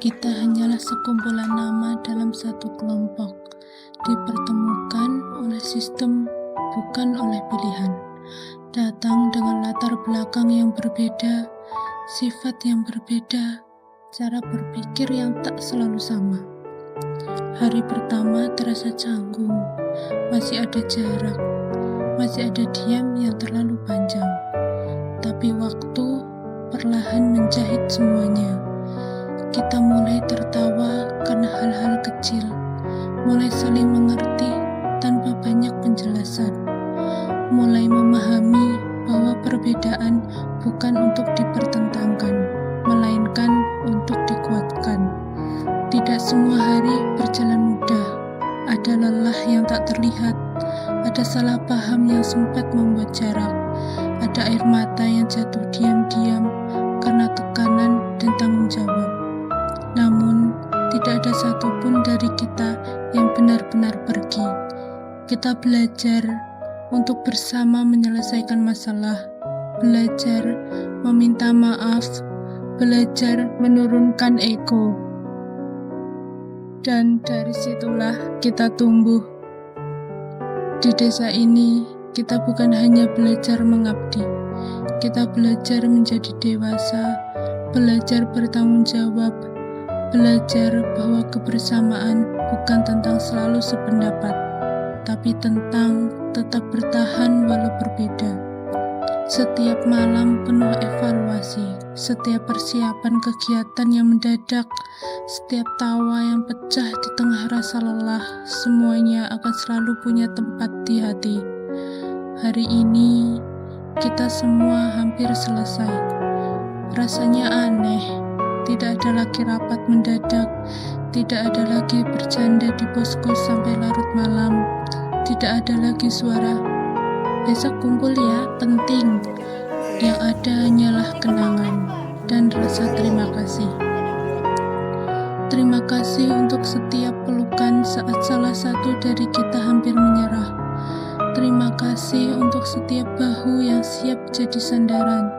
Kita hanyalah sekumpulan nama dalam satu kelompok, dipertemukan oleh sistem, bukan oleh pilihan. Datang dengan latar belakang yang berbeda, sifat yang berbeda, cara berpikir yang tak selalu sama. Hari pertama terasa canggung, masih ada jarak, masih ada diam yang terlalu panjang. Tapi waktu perlahan menjahit semuanya. Kita mulai tertawa karena hal-hal kecil, mulai saling mengerti tanpa banyak penjelasan, mulai memahami bahwa perbedaan bukan untuk dipertentangkan, melainkan untuk dikuatkan. Tidak semua hari berjalan mudah, ada lelah yang tak terlihat, ada salah paham yang sempat membuat jarak, ada air mata yang jatuh diam-diam karena tekanan dan tanggung jawab. Namun, tidak ada satupun dari kita yang benar-benar pergi. Kita belajar untuk bersama menyelesaikan masalah, belajar meminta maaf, belajar menurunkan ego. Dan dari situlah kita tumbuh. Di desa ini, kita bukan hanya belajar mengabdi, kita belajar menjadi dewasa, belajar bertanggung jawab, belajar bahwa kebersamaan bukan tentang selalu sependapat, tapi tentang tetap bertahan walau berbeda. Setiap malam penuh evaluasi, setiap persiapan kegiatan yang mendadak, setiap tawa yang pecah di tengah rasa lelah, semuanya akan selalu punya tempat di hati. Hari ini, kita semua hampir selesai. Rasanya aneh, tidak ada lagi rapat mendadak, tidak ada lagi bercanda di posko sampai larut malam, tidak ada lagi suara, "Besok kumpul ya, penting." Yang ada hanyalah kenangan dan rasa terima kasih. Terima kasih untuk setiap pelukan saat salah satu dari kita hampir menyerah. Terima kasih untuk setiap bahu yang siap jadi sandaran.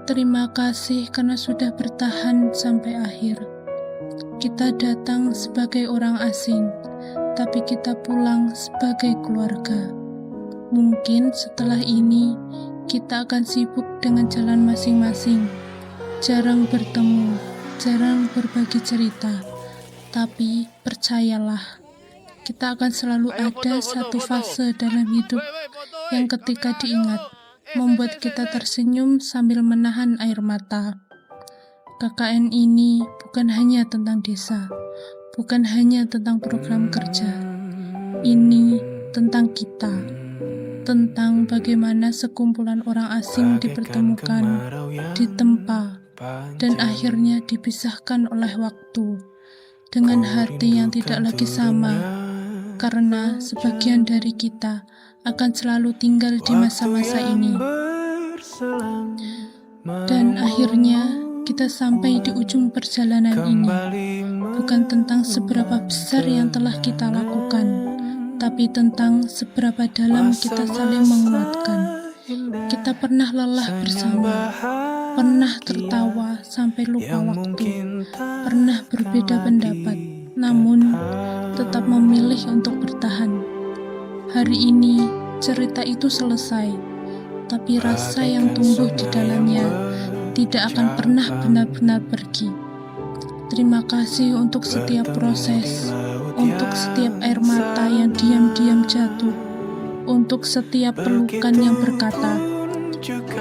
Terima kasih karena sudah bertahan sampai akhir. Kita datang sebagai orang asing, tapi kita pulang sebagai keluarga. Mungkin setelah ini, kita akan sibuk dengan jalan masing-masing. Jarang bertemu, jarang berbagi cerita. Tapi percayalah, kita akan selalu ada satu fase dalam hidup yang ketika diingat, membuat kita tersenyum sambil menahan air mata. KKN ini bukan hanya tentang desa, bukan hanya tentang program kerja. Ini tentang kita, tentang bagaimana sekumpulan orang asing dipertemukan, ditempa, dan akhirnya dipisahkan oleh waktu, dengan hati yang tidak lagi sama, karena sebagian dari kita akan selalu tinggal di masa-masa ini. Dan akhirnya kita sampai di ujung perjalanan ini. Bukan tentang seberapa besar yang telah kita lakukan, tapi tentang seberapa dalam kita saling menguatkan. Kita pernah lelah bersama, pernah tertawa sampai lupa waktu, pernah berbeda pendapat, namun tetap memilih untuk bertahan. Hari ini cerita itu selesai, tapi rasa yang tumbuh di dalamnya tidak akan pernah benar-benar pergi. Terima kasih untuk setiap proses, untuk setiap air mata yang diam-diam jatuh, untuk setiap pelukan yang berkata,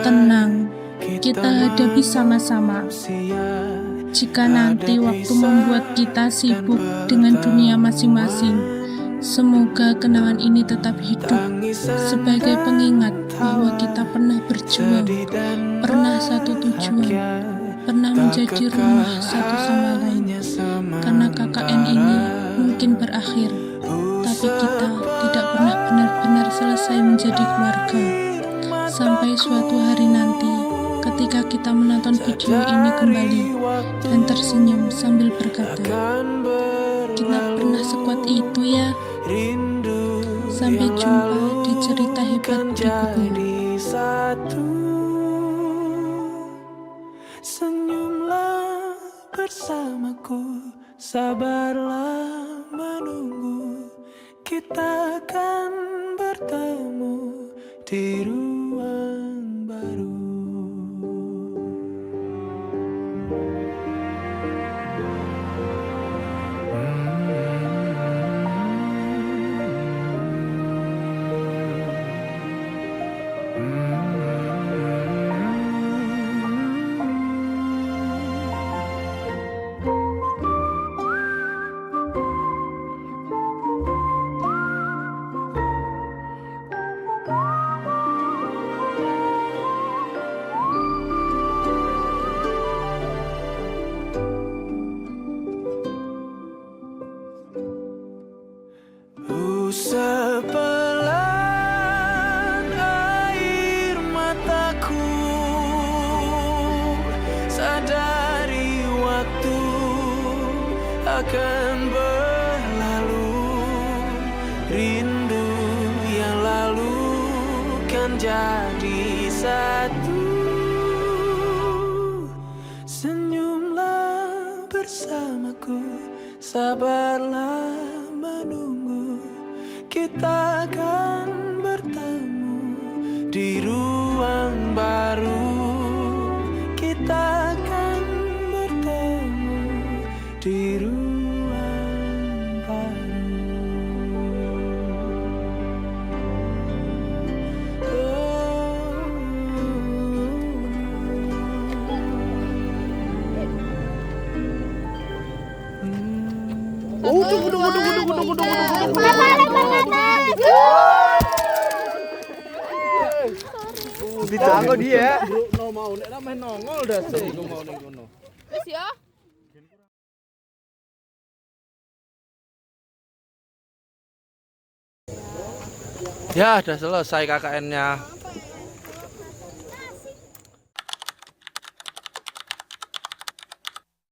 "Tenang, kita hadapi sama-sama." Jika nanti waktu membuat kita sibuk dengan dunia masing-masing, semoga kenangan ini tetap hidup sebagai pengingat bahwa kita pernah berjuang, pernah satu tujuan, pernah menjadi rumah satu sama lain. Karena KKN ini mungkin berakhir, tapi kita tidak pernah benar-benar selesai menjadi keluarga. Sampai suatu hari nanti, ketika kita menonton video ini kembali dan tersenyum sambil berkata, "Kita pernah sekuat itu ya." Sampai jumpa di cerita hebat berikutnya. Senyumlah bersamaku, sabarlah menunggu, kita akan bertemu di ruang baru. Sepelan air mataku, sadari waktu akan berlalu, rindu yang lalu kan jadi satu. Senyumlah bersamaku, sabarlah menunggu, kita akan bertemu di ruang baru. Kita akan bertemu di ruang baru. Ditanggo dia. No mau nek main nongol dah sih iku mau ning kono. Wis ya. Ya, udah selesai KKN-nya.